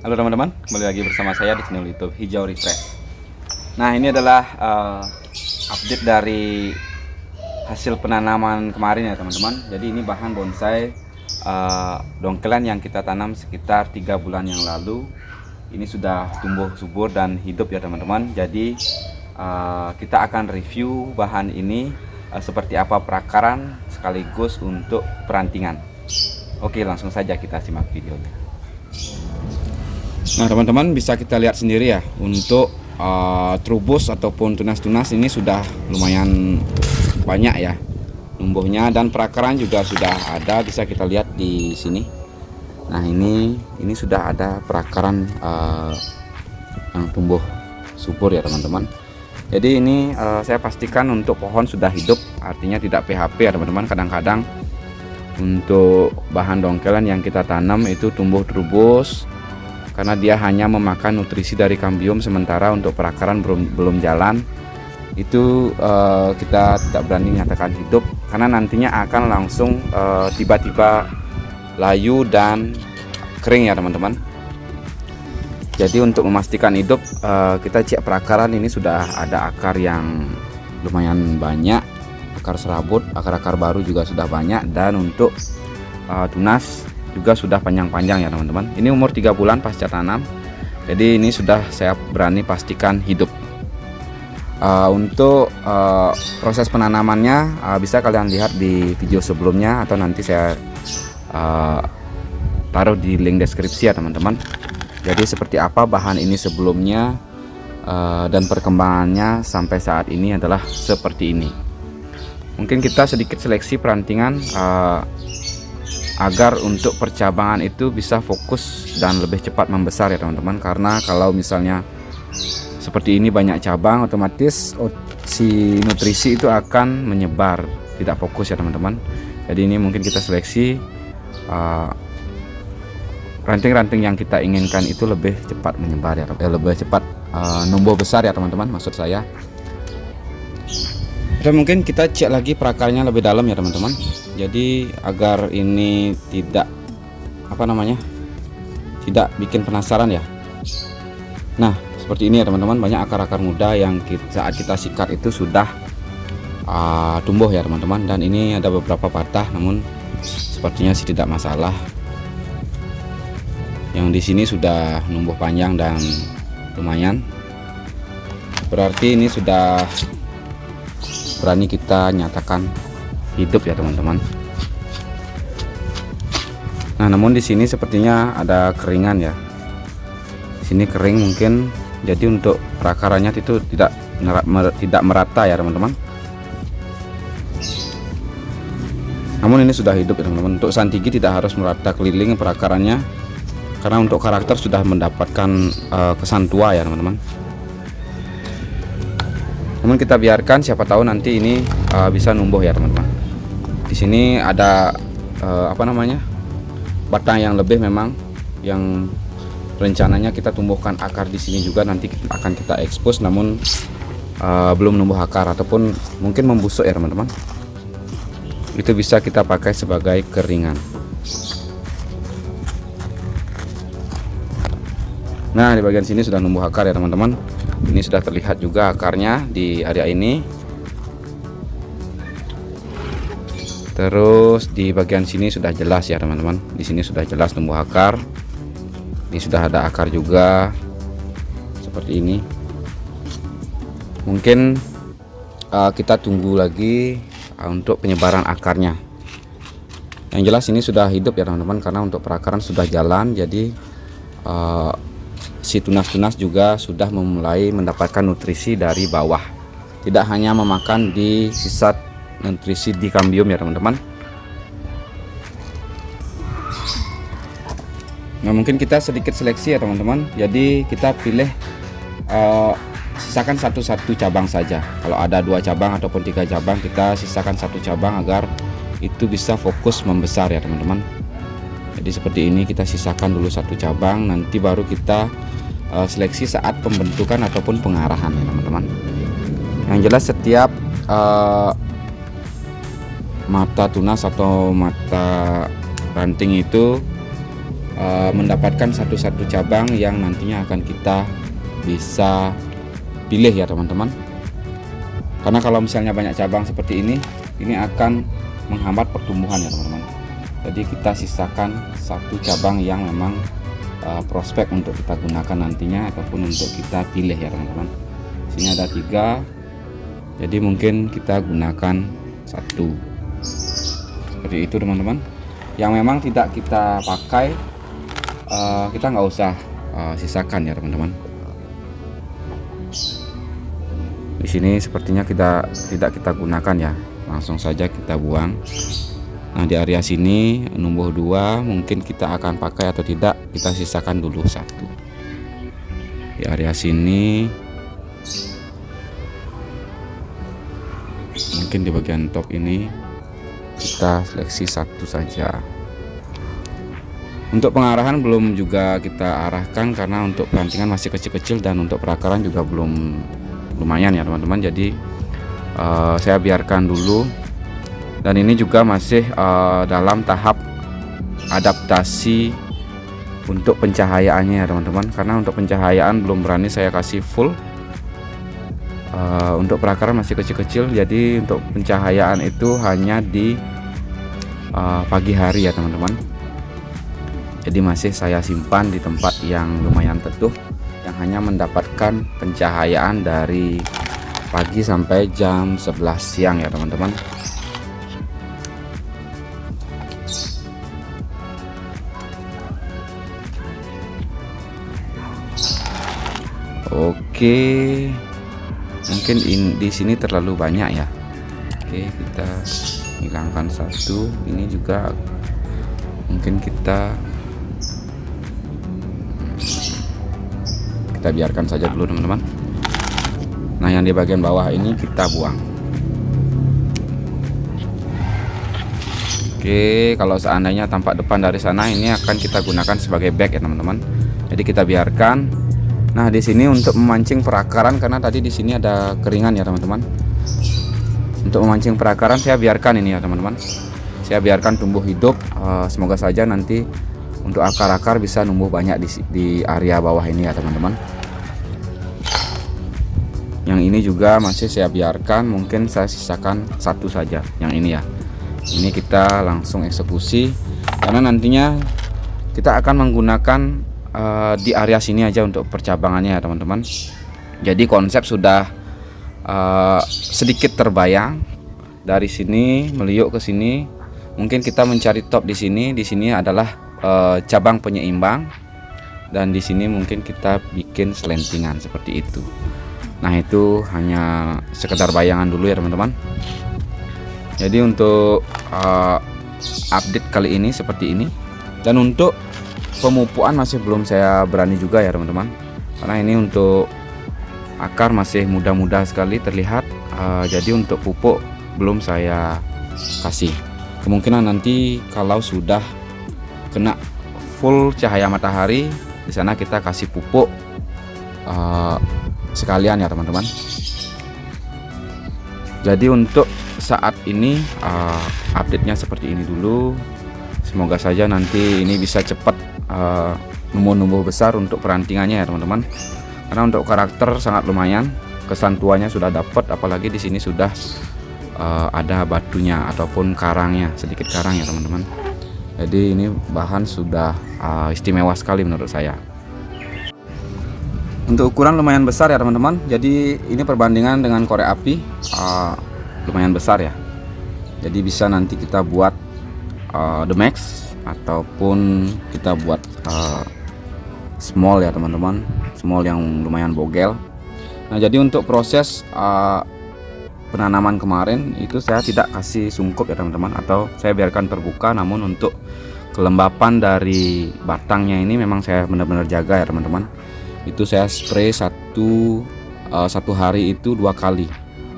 Halo teman-teman, kembali lagi bersama saya di channel YouTube Hijau Refresh. Nah, ini adalah update dari hasil penanaman kemarin ya teman-teman. Jadi ini bahan bonsai dongkelan yang kita tanam sekitar 3 bulan yang lalu. Ini sudah tumbuh subur dan hidup ya teman-teman. Jadi kita akan review bahan ini seperti apa perakaran sekaligus untuk perantingan. Oke, langsung saja kita simak videonya. Nah teman-teman, bisa kita lihat sendiri ya, untuk trubus ataupun tunas-tunas ini sudah lumayan banyak ya tumbuhnya, dan perakaran juga sudah ada, bisa kita lihat di sini. Nah ini sudah ada perakaran yang tumbuh subur ya teman-teman. Jadi ini saya pastikan untuk pohon sudah hidup, artinya tidak PHP ya teman-teman. Kadang-kadang untuk bahan dongkelan yang kita tanam itu tumbuh trubus karena dia hanya memakan nutrisi dari kambium, sementara untuk perakaran belum jalan. Itu kita tidak berani nyatakan hidup karena nantinya akan langsung tiba-tiba layu dan kering ya teman-teman. Jadi untuk memastikan hidup, kita cek perakaran. Ini sudah ada akar yang lumayan banyak, akar serabut, akar-akar baru juga sudah banyak, dan untuk tunas juga sudah panjang-panjang ya teman-teman. Ini umur 3 bulan pasca tanam, jadi ini sudah saya berani pastikan hidup. Untuk proses penanamannya bisa kalian lihat di video sebelumnya, atau nanti saya taruh di link deskripsi ya teman-teman. Jadi seperti apa bahan ini sebelumnya dan perkembangannya sampai saat ini adalah seperti ini. Mungkin kita sedikit seleksi perantingan agar untuk percabangan itu bisa fokus dan lebih cepat membesar ya teman-teman. Karena kalau misalnya seperti ini banyak cabang, otomatis si nutrisi itu akan menyebar, tidak fokus ya teman-teman. Jadi ini mungkin kita seleksi ranting-ranting yang kita inginkan itu lebih cepat menyebar ya, lebih cepat numbuh besar ya teman-teman, maksud saya. Dan mungkin kita cek lagi perakarnya lebih dalam ya teman-teman. Jadi agar ini tidak tidak bikin penasaran ya. Nah seperti ini ya teman-teman, banyak akar-akar muda yang saat kita sikat itu sudah tumbuh ya teman-teman. Dan ini ada beberapa patah, namun sepertinya sih tidak masalah. Yang di sini sudah numbuh panjang dan lumayan, berarti ini sudah berani kita nyatakan hidup ya teman-teman. Nah namun di sini sepertinya ada keringan ya, di sini kering mungkin, jadi untuk perakarannya itu tidak merata ya teman-teman. Namun ini sudah hidup ya teman-teman. Untuk santigi tidak harus merata keliling perakarannya, karena untuk karakter sudah mendapatkan kesan tua ya teman-teman. Namun kita biarkan, siapa tahu nanti ini bisa numbuh ya teman-teman. Di sini ada batang yang lebih, memang yang rencananya kita tumbuhkan akar di sini juga, nanti akan kita expose, namun belum numbuh akar ataupun mungkin membusuk ya teman-teman. Itu bisa kita pakai sebagai keringan. Nah di bagian sini sudah numbuh akar ya teman-teman. Ini sudah terlihat juga akarnya di area ini. Terus di bagian sini sudah jelas ya teman-teman. Di sini sudah jelas tumbuh akar. Ini sudah ada akar juga seperti ini. Mungkin kita tunggu lagi untuk penyebaran akarnya. Yang jelas ini sudah hidup ya teman-teman, karena untuk perakaran sudah jalan. Jadi si tunas-tunas juga sudah memulai mendapatkan nutrisi dari bawah, tidak hanya memakan di sisa nutrisi di kambium ya teman-teman. Nah mungkin kita sedikit seleksi ya teman-teman. Jadi kita pilih sisakan satu cabang saja. Kalau ada 2 cabang ataupun 3 cabang, kita sisakan 1 cabang agar itu bisa fokus membesar ya teman-teman. Jadi seperti ini, kita sisakan dulu 1 cabang, nanti baru kita seleksi saat pembentukan ataupun pengarahan ya teman-teman. Yang jelas setiap mata tunas atau mata ranting itu mendapatkan satu-satu cabang yang nantinya akan kita bisa pilih ya teman-teman. Karena kalau misalnya banyak cabang seperti ini akan menghambat pertumbuhan ya teman-teman. Jadi kita sisakan satu cabang yang memang prospek untuk kita gunakan nantinya ataupun untuk kita pilih ya teman-teman. Sini ada 3, jadi mungkin kita gunakan 1 seperti itu teman-teman. Yang memang tidak kita pakai kita nggak usah sisakan ya teman-teman. Di sini sepertinya tidak kita gunakan ya, langsung saja kita buang. Nah di area sini numbuh 2 mungkin kita akan pakai atau tidak, kita sisakan dulu 1. Di area sini mungkin di bagian top ini kita seleksi 1 saja. Untuk pengarahan belum juga kita arahkan karena untuk perantingan masih kecil-kecil dan untuk perakaran juga belum lumayan ya teman-teman. Jadi saya biarkan dulu. Dan ini juga masih dalam tahap adaptasi untuk pencahayaannya ya teman-teman. Karena untuk pencahayaan belum berani saya kasih full. Untuk perakaran masih kecil-kecil, jadi untuk pencahayaan itu hanya di pagi hari ya teman-teman. Jadi masih saya simpan di tempat yang lumayan teduh, yang hanya mendapatkan pencahayaan dari pagi sampai jam 11 siang ya teman-teman. Oke, mungkin di sini terlalu banyak ya. Oke, kita hilangkan 1. Ini juga mungkin kita biarkan saja dulu teman-teman. Nah yang di bagian bawah ini kita buang. Oke, kalau seandainya tampak depan dari sana, ini akan kita gunakan sebagai bag ya teman-teman. Jadi kita biarkan. Nah di sini untuk memancing perakaran, karena tadi di sini ada keringan ya teman-teman. Untuk memancing perakaran saya biarkan ini ya teman-teman. Saya biarkan tumbuh hidup. Semoga saja nanti untuk akar-akar bisa numbuh banyak di area bawah ini ya teman-teman. Yang ini juga masih saya biarkan, mungkin saya sisakan 1 saja. Yang ini ya. Ini kita langsung eksekusi karena nantinya kita akan menggunakan di area sini aja untuk percabangannya ya teman-teman. Jadi konsep sudah sedikit terbayang. Dari sini meliuk ke sini, mungkin kita mencari top di sini. Di sini adalah cabang penyeimbang, dan di sini mungkin kita bikin selentingan seperti itu. Nah itu hanya sekedar bayangan dulu ya teman-teman. Jadi untuk update kali ini seperti ini. Dan untuk pemupuan masih belum saya berani juga ya teman-teman, karena ini untuk akar masih muda-muda sekali terlihat. Jadi untuk pupuk belum saya kasih. Kemungkinan nanti kalau sudah kena full cahaya matahari, di sana kita kasih pupuk sekalian ya teman-teman. Jadi untuk saat ini update-nya seperti ini dulu. Semoga saja nanti ini bisa cepat numbuh-numbuh besar untuk perantingannya ya teman-teman. Karena untuk karakter sangat lumayan, kesan tuanya sudah dapat, apalagi di sini sudah ada batunya ataupun karangnya, sedikit karang ya teman-teman. Jadi ini bahan sudah istimewa sekali menurut saya. Untuk ukuran lumayan besar ya teman-teman. Jadi ini perbandingan dengan korek api lumayan besar ya. Jadi bisa nanti kita buat the max ataupun kita buat small ya teman-teman, small yang lumayan bogel. Nah jadi untuk proses penanaman kemarin itu saya tidak kasih sungkup ya teman-teman, atau saya biarkan terbuka. Namun untuk kelembapan dari batangnya ini memang saya benar-benar jaga ya teman-teman. Itu saya spray satu hari itu 2 kali,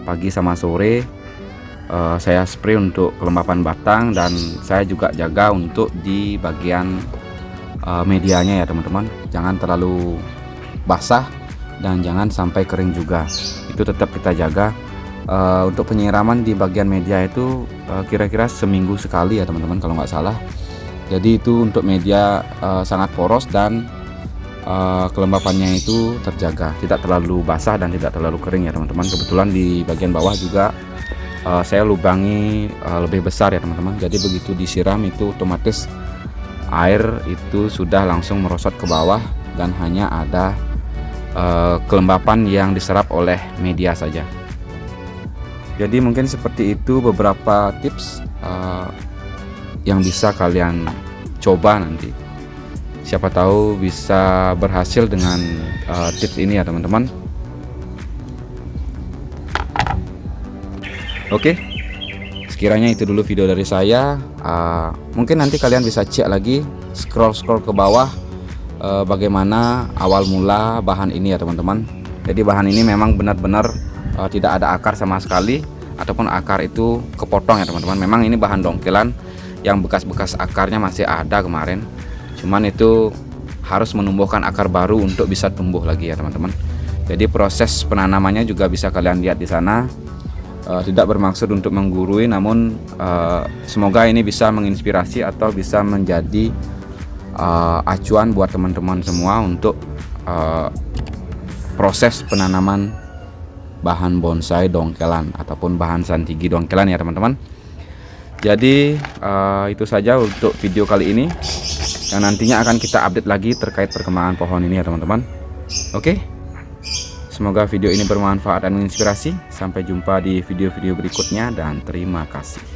pagi sama sore. Saya spray untuk kelembapan batang, dan saya juga jaga untuk di bagian medianya ya teman-teman. Jangan terlalu basah dan jangan sampai kering juga, itu tetap kita jaga. Untuk penyiraman di bagian media itu kira-kira seminggu sekali ya teman-teman kalau nggak salah. Jadi itu untuk media sangat poros dan kelembapannya itu terjaga, tidak terlalu basah dan tidak terlalu kering ya teman-teman. Kebetulan di bagian bawah juga saya lubangi lebih besar ya teman-teman. Jadi begitu disiram itu otomatis air itu sudah langsung merosot ke bawah dan hanya ada kelembapan yang diserap oleh media saja. Jadi mungkin seperti itu beberapa tips yang bisa kalian coba nanti. Siapa tahu bisa berhasil dengan tips ini ya teman-teman. Oke, sekiranya itu dulu video dari saya. Mungkin nanti kalian bisa cek lagi, scroll ke bawah, bagaimana awal mula bahan ini ya teman-teman. Jadi bahan ini memang benar-benar tidak ada akar sama sekali, ataupun akar itu kepotong ya teman-teman. Memang ini bahan dongkelan yang bekas-bekas akarnya masih ada kemarin. Cuman itu harus menumbuhkan akar baru untuk bisa tumbuh lagi ya teman-teman. Jadi proses penanamannya juga bisa kalian lihat di sana. Tidak bermaksud untuk menggurui, namun semoga ini bisa menginspirasi atau bisa menjadi acuan buat teman-teman semua untuk proses penanaman bahan bonsai dongkelan ataupun bahan santigi dongkelan ya teman-teman. Jadi itu saja untuk video kali ini, yang nantinya akan kita update lagi terkait perkembangan pohon ini ya teman-teman. Oke, semoga video ini bermanfaat dan menginspirasi. Sampai jumpa di video-video berikutnya dan terima kasih.